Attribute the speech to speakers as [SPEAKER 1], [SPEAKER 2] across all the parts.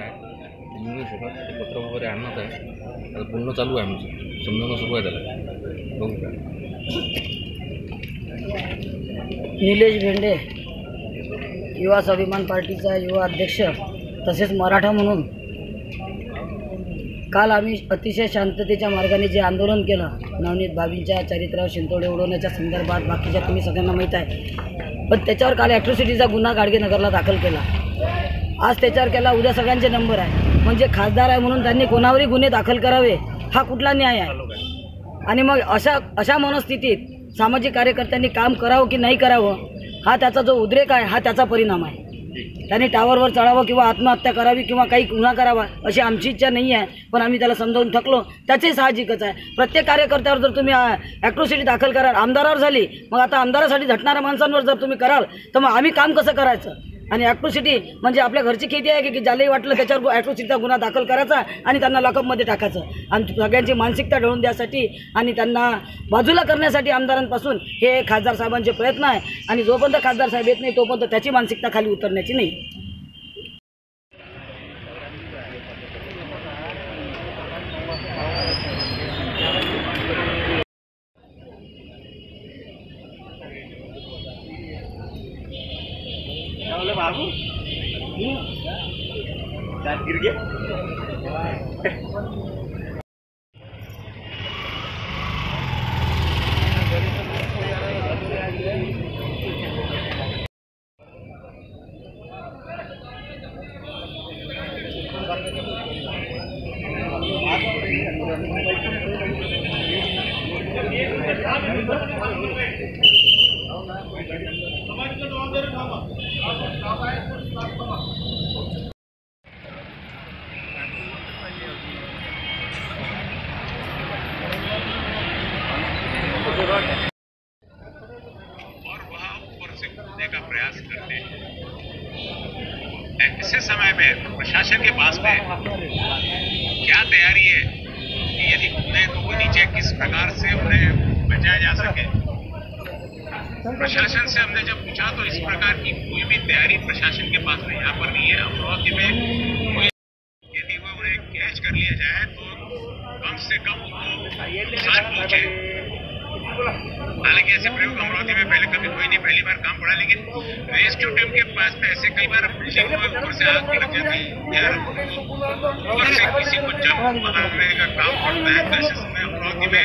[SPEAKER 1] आहे मिळू शकत ते पत्र वगैरे आणत आहे. आता बोलणं चालू आहे आमचं, समजावणं सुरू आहे त्याला. बघू काय.
[SPEAKER 2] निलेश भेंडे, युवा स्वाभिमान पार्टीचा युवा अध्यक्ष तसेच मराठा म्हणून काल आम्ही अतिशय शांततेच्या मार्गाने जे आंदोलन केलं, नवनीत बाबींच्या चारित्र्यावर शिंतोडे उडवण्याच्या संदर्भात बाकीच्या तुम्ही सगळ्यांना माहीत आहे, पण त्याच्यावर काल ॲट्रॉसिटीचा गुन्हा गाडगेनगरला दाखल केला. आज त्याच्यावर केला, उद्या सगळ्यांचे नंबर आहे. म्हणजे खासदार आहे म्हणून त्यांनी कोणावरही गुन्हे दाखल करावे हा कुठला न्याय आहे? आणि मग अशा मनस्थितीत सामाजिक कार्यकर्त्यांनी काम करावं की नाही करावं हा त्याचा जो उद्रेक आहे हा त्याचा परिणाम आहे. त्यांनी टावरवर चढावं किंवा आत्महत्या करावी किंवा काही गुन्हा करावा अशी आमची इच्छा नाही आहे, पण आम्ही त्याला समजावून थकलो. त्याचे साहजिकच आहे. प्रत्येक कार्यकर्त्यावर जर तुम्ही ॲट्रॉसिटी दाखल कराल, आमदारावर झाली, मग आता आमदारासाठी झटणाऱ्या माणसांवर जर तुम्ही कराल तर मग आम्ही काम कसं करायचं? आणि ॲट्रॉसिटी म्हणजे आपल्या घरची खेती आहे की ज्यालाही वाटलं त्याच्यावर ॲट्रॉसिटीचा गुन्हा दाखल करायचा आणि त्यांना लॉकअपमध्ये टाकायचं. आणि सगळ्यांची मानसिकता ढळून द्यासाठी आणि त्यांना बाजूला करण्यासाठी आमदारांपासून हे खासदार साहेबांचे प्रयत्न आहे. आणि जोपर्यंत खासदार साहेब येत नाही तोपर्यंत त्याची मानसिकता खाली उतरण्याची नाही.
[SPEAKER 3] बाबू गिर गया.
[SPEAKER 4] और वह ऊपर से कूदने का प्रयास करते हैं. ऐसे समय में प्रशासन के पास में क्या तैयारी है कि यदि कूदे तो वो नीचे किस प्रकार से उन्हें बचाया जा सके? प्रशासन से हमने जब पूछा तो इस प्रकार की कोई भी तैयारी प्रशासन के पास में यहाँ पर नहीं है. अमरावती में यदि वो उन्हें कैच कर लिया जाए तो कम से कम उनको नुकसान पहुंचे. हालांकि ऐसे प्रयोग अमरावती में पहले कभी कोई नहीं, पहली बार काम पड़ा. लेकिन रेस्क्यू टीम के पास में ऐसे कई बार बिल्डिंग में ऊपर से आग लग जाती है या ऊपर से किसी को जंप बनाने का काम पड़ता है. तो ऐसे समय अमरावती में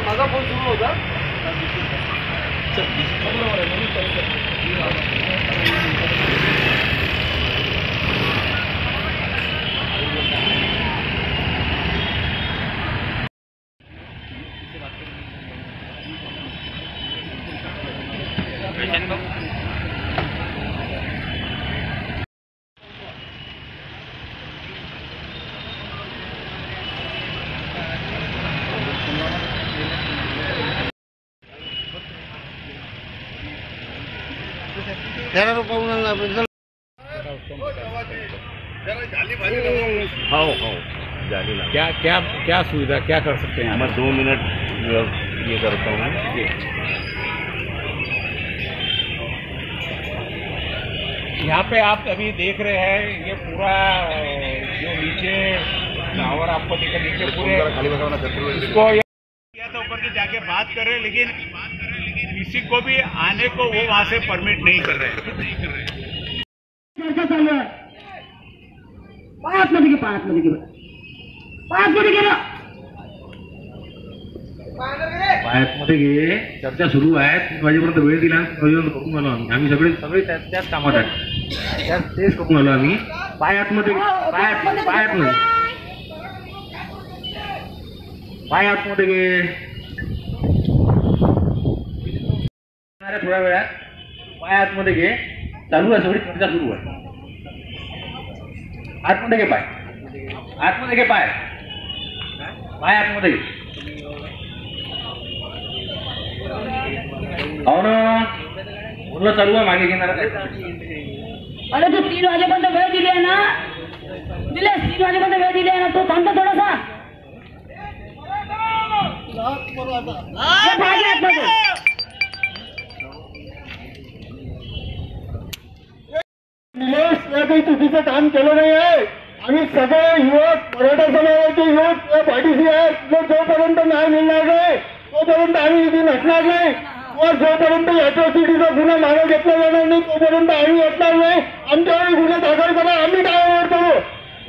[SPEAKER 3] माझा फोन सुरू होता.
[SPEAKER 5] क्या क्या क्या सुविधा क्या कर सकते हैं?
[SPEAKER 1] मैं 2 मिनट ये करता हूँ.
[SPEAKER 5] यहाँ पे आप अभी देख रहे हैं ये पूरा जो नीचे टावर आपको दिख रहा नीचे पूरे इसको किया था ऊपर की जाके बात कर रहे हैं, लेकिन किसी को भी आने को वो वहाँ से परमिट नहीं कर रहे हैं.
[SPEAKER 1] पायातमध्ये घे. चर्चा सुरू आहे. 3 वाजेपर्यंत वेळ दिला. बघून आलो आम्ही सगळे त्याच कामात आहे. तेच बघून आलो आम्ही. पायातमध्ये घे. थोड्या वेळात पायातमध्ये घे. चालू आहे, सगळी चर्चा सुरू आहे. आतमध्ये घे पाय. आतमध्ये घे पाय. पाय आतमध्ये घे. हो ना, बोलणं चालू आहे. मागे घेणार काय?
[SPEAKER 2] अरे तू 3 वाजेपर्यंत वेळ दिली आहे ना, दिलेस 3 वाजेपर्यंत वेळ दिली आहे ना, तो थांबतो थोडासा. हे पाहिजे आतमध्ये.
[SPEAKER 6] निलेश या काही चुकीचं काम केलं नाही आहे. आम्ही सगळे युवक, मराठा समाजाचे युवक या पाठीशी आहेत. जोपर्यंत न्याय मिळणार नाही तोपर्यंत आम्ही इथे नसणार नाही. व जोपर्यंत अॅट्रॉसिटीचा गुन्हा मागे घेतला जाणार नाही तोपर्यंत आम्ही येणार नाही. आमच्यावर गुन्हे दाखल करा, आम्ही टाळावर करू.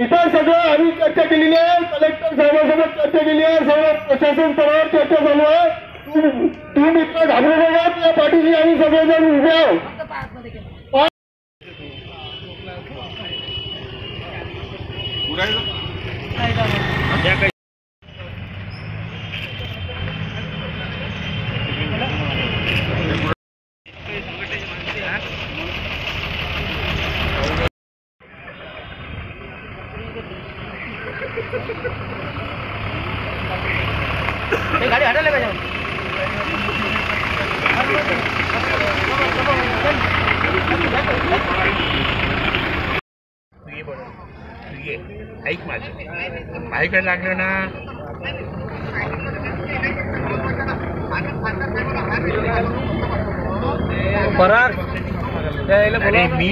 [SPEAKER 6] इथं सगळं आम्ही चर्चा केलेली आहे. कलेक्टर साहेबांसोबत चर्चा केली आहे. सर्व प्रशासन स्तरावर चर्चा चालू आहे. तुम्ही इतकं घाबरू नका. या पाठीशी आम्ही सगळेजण उभे आहोत.
[SPEAKER 2] गाडी हटायला पाहिजे.
[SPEAKER 5] ऐक माझं, माझ्याकडे लागलं ना
[SPEAKER 3] फरार
[SPEAKER 5] अरे मी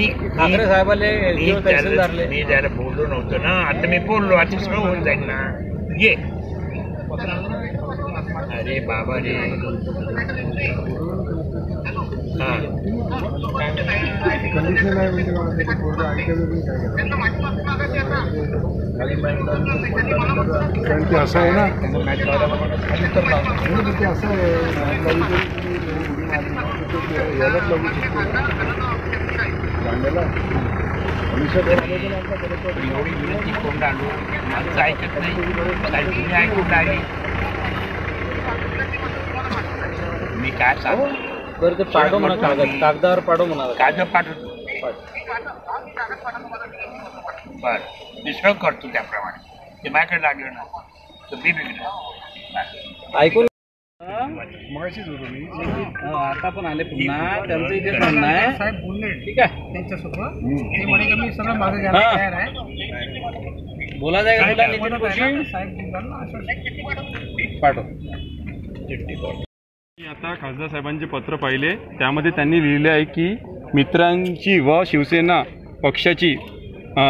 [SPEAKER 3] तहसीलदारले
[SPEAKER 5] मी जरा बोललो नव्हतो ना. आता मी बोललो, आता सगळं होऊन जाईल ना. ये अरे बाबा रे. हा
[SPEAKER 6] असं आहे ना,
[SPEAKER 5] एवढी विनंती कोण आलो, माझं ऐकत नाही. तुम्ही ऐकून लागली. मी काय सांगू
[SPEAKER 3] बरं ते पाडो म्हणा, कागदावर पाडो म्हणा.
[SPEAKER 5] कागद पाठवतो. बरं मी सगळं करतो त्याप्रमाणे. ते माझ्याकडे लागलं ना तर मी बिघडलं.
[SPEAKER 3] ऐकून आता पण आले पुन्हा. त्यांचं इथे म्हणणं आहे साहेब बोलले, ठीक आहे त्यांच्यासोबत. ते म्हणे की मी सगळं मागे घ्यायला तयार आहे. बोला जाय पाठव.
[SPEAKER 7] मी आता खासदार साहेबांचे पत्र पाहिले. त्यामध्ये त्यांनी लिहिले आहे की मित्रांची व शिवसेना पक्षाची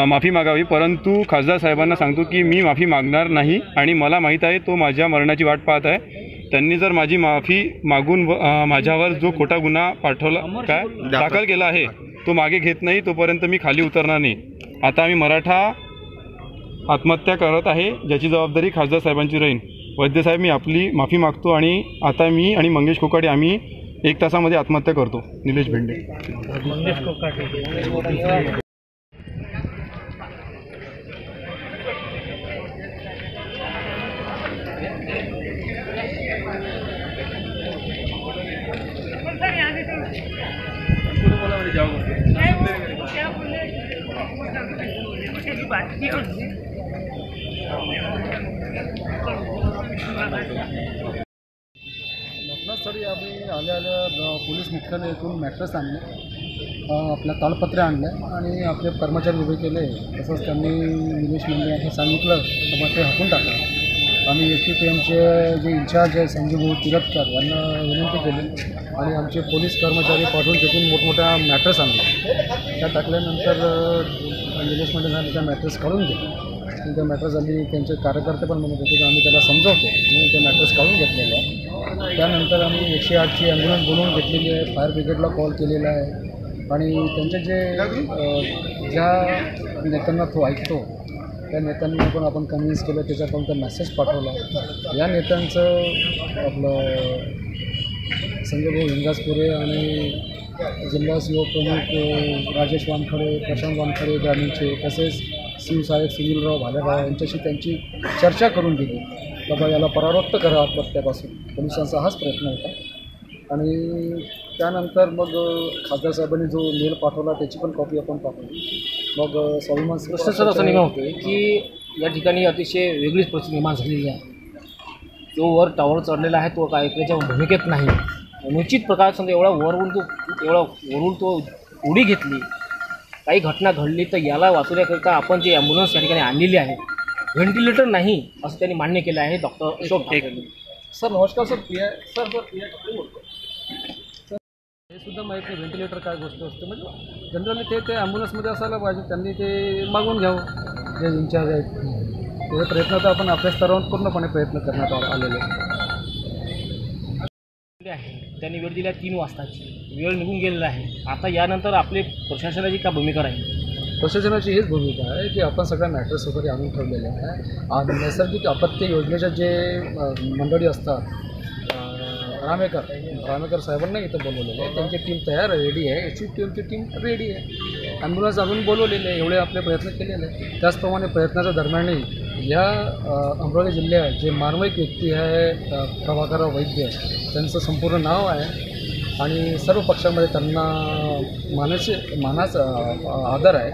[SPEAKER 7] माफी मागावी. परंतु खासदार साहेबांना सांगतो की मी माफी मागणार नाही आणि मला माहीत आहे तो माझ्या मरणाची वाट पाहत आहे. त्यांनी जर माझी माफी मागून माझ्यावर जो खोटा गुन्हा दाखल केला आहे तो मागे घेत नाही तोपर्यंत मी खाली उतरणार नाही. आता आम्ही मराठा आत्महत्या करत आहे ज्याची जबाबदारी खासदार साहेबांची राहील. वैद्य साहेब, मी आपली माफी मागतो आणि आता मी आणि मंगेश कोकाटे आम्ही 1 तासामध्ये आत्महत्या करतो. निलेश भेंडे.
[SPEAKER 6] घटनास्थळी आम्ही आल्या पोलीस मुख्यालयातून मॅट्रेस आणले, आपल्या तालपत्रे आणले आणि आपले कर्मचारी उभे केले. तसंच त्यांनी निलेश मुंडे हे सांगितलं तर मग ते हटून टाकलं. आम्ही STPMचे जे इंचार्ज आहे संजीव भाऊ तिरटकर यांना विनंती केली आणि आमचे पोलीस कर्मचारी पाठवून तिथून मोठमोठ्या मॅट्रेस आणले. त्या टाकल्यानंतर निलेश मुंडे यांनी त्या मॅट्रेस काढून घेतले. त्या मॅट्रेस आम्ही त्यांचे कार्यकर्ते पण म्हणत होते की आम्ही त्याला समजवतो म्हणून ते मॅट्रेस काढून घेतलेलं आहे. त्यानंतर आम्ही 108ची ॲम्ब्युलन्स बोलवून घेतलेली आहे, फायर ब्रिगेडला कॉल केलेला आहे आणि त्यांचे जे ज्या नेत्यांना तो ऐकतो त्या नेत्यांना पण आपण कन्व्हिन्स केलं, त्याच्यापर्यंत मेसेज पाठवला. या नेत्यांचं आपलं संजय भाऊ हिंगासपुरे आणि जिल्हा युवक प्रमुख राजेश वानखडे, प्रशांत वानखडे ग्रामीणचे, तसेच शिवसाहेब सुनीलराव भालेराव यांच्याशी त्यांची चर्चा करून दिली. बाबा याला परावृत्त करा आत्महत्यापासून. पोलिसांचा हाच प्रयत्न होता. आणि त्यानंतर मग खासदार साहेबांनी जो मेल पाठवला त्याची पण कॉपी आपण पाठवली. मग स्वाभिमान
[SPEAKER 3] प्रश्न असं निर्माण होते की या ठिकाणी अतिशय वेगळीच परिस्थिती निर्माण झालेली आहे. जो वर टावर चढलेला आहे तो काय ऐकण्याच्या भूमिकेत नाही. अनुचित प्रकार समजा एवढा वरून तो उडी घेतली काही घटना घडली तर याला वाचवण्याकरिता आपण जे ॲम्ब्युलन्स या ठिकाणी आणलेली आहे, व्हेंटिलेटर नाही असं त्यांनी मान्य केलं आहे डॉक्टर अशोक ठाकरे.
[SPEAKER 6] सर नमस्कार सर पी आय ठाकरे बोलतो. हे सुद्धा माहीत नाही व्हेंटिलेटर काय गोष्ट असते. म्हणजे जनरली ते ॲम्ब्युलन्समध्ये असायला पाहिजे, त्यांनी ते मागून घ्यावं जे इन्चार्ज आहेत. ते प्रयत्न तर आपण आपल्या स्तरावर पूर्णपणे प्रयत्न करण्यात आलेले
[SPEAKER 3] आहे. त्यांनी वेळ दिल्या 3 वाजताची, वेळ निघून गेलेला आहे. आता यानंतर आपली प्रशासनाची काय भूमिका राहील?
[SPEAKER 6] प्रशासनाची हीच भूमिका आहे की आपण सगळ्या मॅटर्स वगैरे आणून ठेवलेले आहे. आणि नैसर्गिक आपत्ती योजनेच्या जे मंडळी असतात, रामेकर साहेबांना इथं बोलवलेलं आहे. त्यांची टीम तयार रेडी आहे, एच टीमची टीम रेडी आहे. ॲम्ब्युलन्स आणून बोलवलेले आहे. एवढे आपले प्रयत्न केलेले आहे. त्याचप्रमाणे प्रयत्नाच्या दरम्यानही या अमरावती जिल्ह्यात जे मार्मिक व्यक्ती आहे प्रभाकरराव वैद्य, त्यांचं संपूर्ण नाव आहे आणि सर्व पक्षामध्ये त्यांना मानाचा आदर आहे.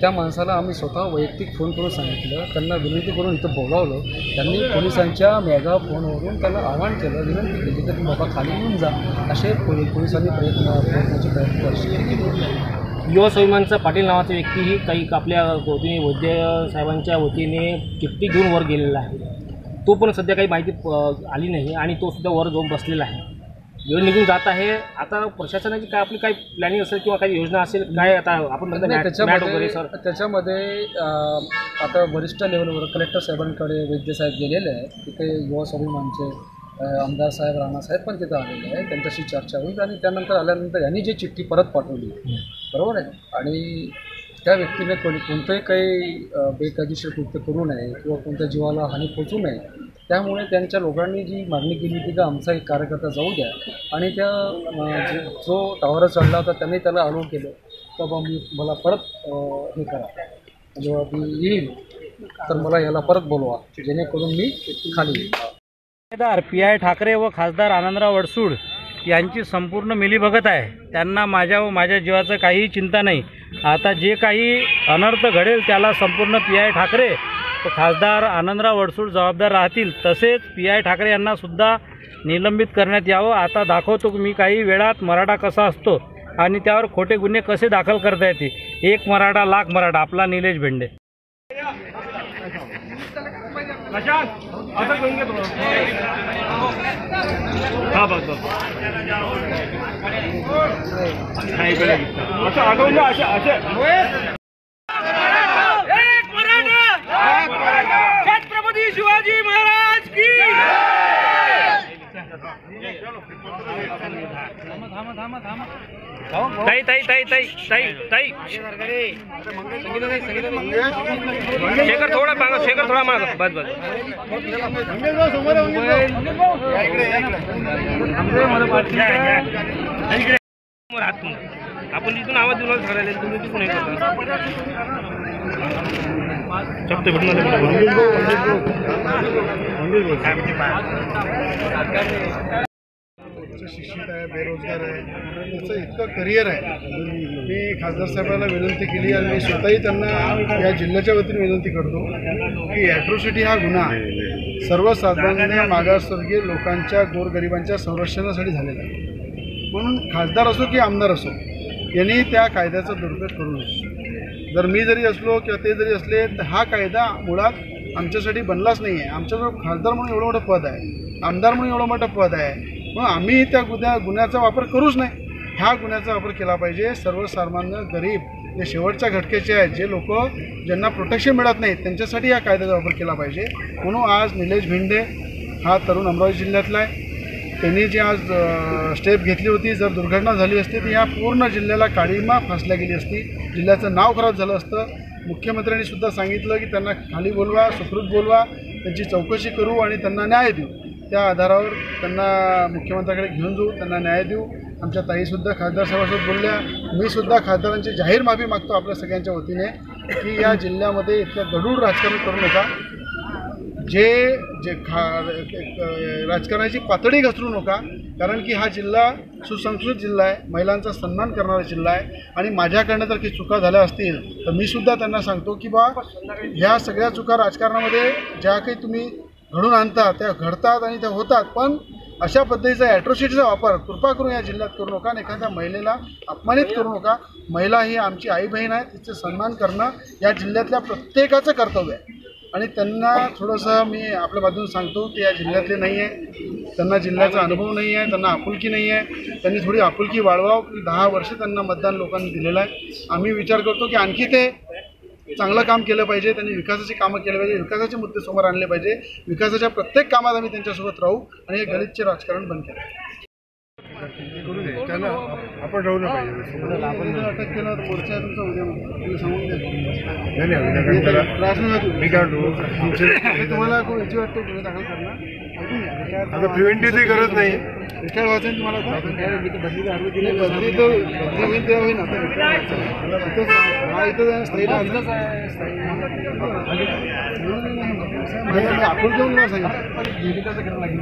[SPEAKER 6] त्या माणसाला आम्ही स्वतः वैयक्तिक फोन करून सांगितलं, त्यांना विनंती करून इथं बोलावलं. त्यांनी पोलिसांच्या मेगा फोनवरून त्याला आवाहन केलं, विनंती केली तर बाबा खाली येऊन जा, असे पोलिसांनी प्रयत्नाचे प्रयत्न केले.
[SPEAKER 3] युवा स्वाभिमानचा पाटील नावाचा व्यक्तीही काही आपल्या वतीने वैद्य साहेबांच्या वतीने चिठ्ठी घेऊन वर गेलेला आहे. तो पण सध्या काही माहिती आली नाही आणि तो सुद्धा वर जाऊन बसलेला आहे. वेळ निघून जात आहे. आता प्रशासनाची काय आपली काही प्लॅनिंग असेल किंवा काही योजना असेल काय? आता आपण
[SPEAKER 6] त्याच्यामध्ये आता वरिष्ठ लेवलवर कलेक्टर साहेबांकडे वैद्य साहेब गेलेले आहेत. तिथे युवा स्वाभिमानचे आमदार साहेब, राणा साहेब पण तिथं आलेले आहेत. त्यांच्याशी चर्चा होईल आणि त्यानंतर आल्यानंतर यांनी जी चिठ्ठी परत पाठवली बरोबर आहे आणि त्या व्यक्तीने कोणतंही काही बेकायदेशीर कृत्य करू नये किंवा कोणत्या जीवाला हानी पोचू नये, त्यामुळे त्यांच्या लोकांनी जी मागणी केली होती की आमचा एक कार्यकर्ता जाऊ द्या आणि त्या जो टावर चढला होता त्यांनी त्याला अलाउ केलं तर बा मला परत हे करा, जेव्हा मी येईल तर मला याला परत बोलवा जेणेकरून मी खाली येईल.
[SPEAKER 3] पी.आय. ठाकरे व खासदार आनंदराव अडसूळ यांची संपूर्ण मिलीभगत आहे. त्यांना माझ्या व माझ्या जीवाचं काहीही चिंता नाही. आता जे काही अनर्थ घडेल त्याला संपूर्ण पी.आय. ठाकरे व खासदार आनंदराव अडसूळ जबाबदार राहतील. तसेच पी.आय. ठाकरे यांना सुद्धा निलंबित करण्यात यावं. आता दाखवतो मी काही वेळात मराठा कसा असतो आणि त्यावर खोटे गुन्हे कसे दाखल करता येते. एक मराठा लाख मराठा. आपला निलेश भेंडे.
[SPEAKER 7] हा बस बस असं आठवून द्या.
[SPEAKER 3] छत्रपती शिवाजी महाराज की. ताई ताई ताई ताई ताई ताई शेखर थोडा मागा, शेखर थोडा मागा. बस बस आपण तिथून आवाज देऊन ठरवले. तुम्ही तिथून
[SPEAKER 6] शिक्षित आहे, बेरोजगार आहे, त्याचं इतकं करिअर आहे. मी खासदार साहेबांना विनंती केली आणि मी स्वतःही त्यांना या जिल्ह्याच्या वतीने विनंती करतो की ॲट्रॉसिटी हा गुन्हा सर्वसाधारण मागासवर्गीय लोकांच्या गोरगरिबांच्या संरक्षणासाठी झालेला आहे. म्हणून खासदार असो की आमदार असो यांनी त्या कायद्याचा दुरुपयोग करू नये. जर मी जरी असलो किंवा ते जरी असले तर हा कायदा मुळात आमच्यासाठी बनलाच नाही आहे. आमच्याजवळ खासदार म्हणून एवढं मोठं पद आहे, आमदार म्हणून एवढं मोठं पद आहे, मग आम्ही त्या गुन्ह्याचा वापर करूच नाही. ह्या गुन्ह्याचा वापर केला पाहिजे. सर्वसामान्य गरीब जे शेवटच्या घटकेचे आहेत, जे लोक ज्यांना प्रोटेक्शन मिळत नाही त्यांच्यासाठी या कायद्याचा वापर केला पाहिजे. म्हणून आज निलेश भेंडे हा तरुण अमरावती जिल्ह्यातला आहे. त्यांनी जी आज स्टेप घेतली होती, जर दुर्घटना झाली असती तर या पूर्ण जिल्ह्याला काळीमा फासल्या गेली असती, जिल्ह्याचं नाव खराब झालं असतं. मुख्यमंत्र्यांनी सुद्धा सांगितलं की त्यांना खाली बोलवा, सुखरूप बोलवा, त्यांची चौकशी करू आणि त्यांना न्याय देऊ. त्या आधारावर त्यांना मुख्यमंत्र्याकडे घेऊन जाऊ, त्यांना न्याय देऊ. आमच्या ताईसुद्धा खासदार साहेबांसोबत बोलल्या. मी सुद्धा खासदारांची जाहीर माफी मागतो आपल्या सगळ्यांच्या वतीने की या जिल्ह्यामध्ये इतकं गढूळ राजकारण करू नका. जे राजकारणाची पातळी घसरू नका, कारण की हा जिल्हा सुसंस्कृत जिल्हा आहे, महिलांचा सन्मान करणारा जिल्हा आहे. आणि माझ्याकडनं जर काही चुका झाल्या असतील तर मी सुद्धा त्यांना सांगतो की बा ह्या सगळ्या चुका राजकारणामध्ये ज्या काही तुम्ही घडून आणता त्या घडतात आणि त्या होतात, पण अशा पद्धतीचा ॲट्रॉसिटीचा वापर कृपा करून या जिल्ह्यात करू नका आणि एखाद्या महिलेला अपमानित करू नका. महिला ही आमची आई बहीण आहे, तिचे सन्मान करणं या जिल्ह्यातल्या प्रत्येकाचं कर्तव्य आहे. आणि त्यांना थोडंसं मी आपल्या बाजून सांगतो की या जिल्ह्यातले नाही आहे, त्यांना जिल्ह्याचा अनुभव नाही आहे, त्यांना आपुलकी नाही आहे. त्यांनी थोडी आपुलकी वाढवावं की 10 वर्ष त्यांना मतदान लोकांनी दिलेलं आहे. आम्ही विचार करतो की आणखी ते चांगलं काम केलं पाहिजे, त्यांनी विकासाची कामं केली पाहिजे, विकासाचे मुद्दे समोर आणले पाहिजे. विकासाच्या प्रत्येक कामात आम्ही त्यांच्यासोबत राहू आणि हे गलितचे राजकारण बंद केलं.
[SPEAKER 8] आपण राहू नका पाहिजे.
[SPEAKER 6] आपण जर अटक केलं तर मोर्चा तुमचा उद्या सांगून द्या.
[SPEAKER 8] मी काय म्हणतो,
[SPEAKER 6] तुम्हाला कोण याची वाटतं गुन्हे दाखल करणार
[SPEAKER 8] आता प्रिव्हेंटिव्हची गरज नाही.
[SPEAKER 6] रिटायर व्हायचं तुम्हाला बदली तर होईल तेव्हा होईल. आता इथं स्थायीला आपण घेऊन मला सांगितलं,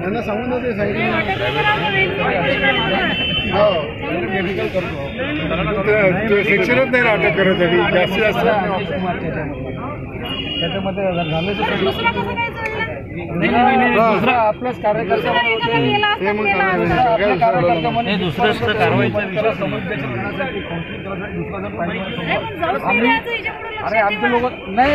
[SPEAKER 6] त्यांना सांगून द्या. ते सांगितलं हो
[SPEAKER 8] शिक्षणच नाही अटक करण्यासाठी जास्तीत जास्त
[SPEAKER 6] त्याच्यामध्ये झालं आपल्याच कार्यकर्ता अरे आमचे लोक नाही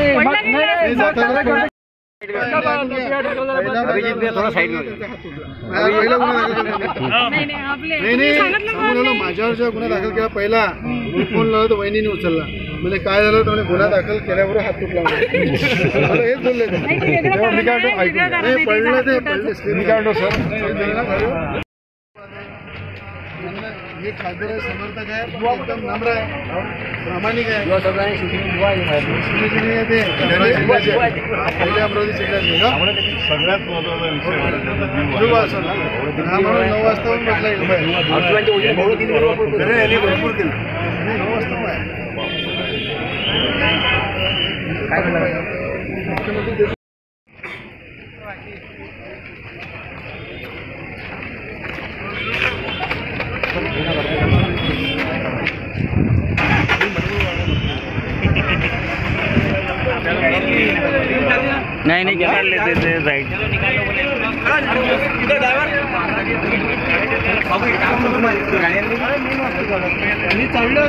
[SPEAKER 6] माझ्यावर जेव्हा गुन्हा दाखल केला पहिला फोन लावला तर वहिनीने उचलला. म्हणजे काय झालं तर गुन्हा दाखल केल्यावर हात तुटला. हेच बोलले पडलं ते पडले सर. हे खासदार समर्थक आहे, एकदम नम्र आहे, प्रामाणिक आहे. पहिल्या अमरावती जिल्ह्याचे
[SPEAKER 8] सगळ्यात महत्वाचा विषय
[SPEAKER 6] 9 वाजता भरपूर केलं 9 वाजता
[SPEAKER 3] नहीं निकाल लेते थे राइट.
[SPEAKER 6] चाललं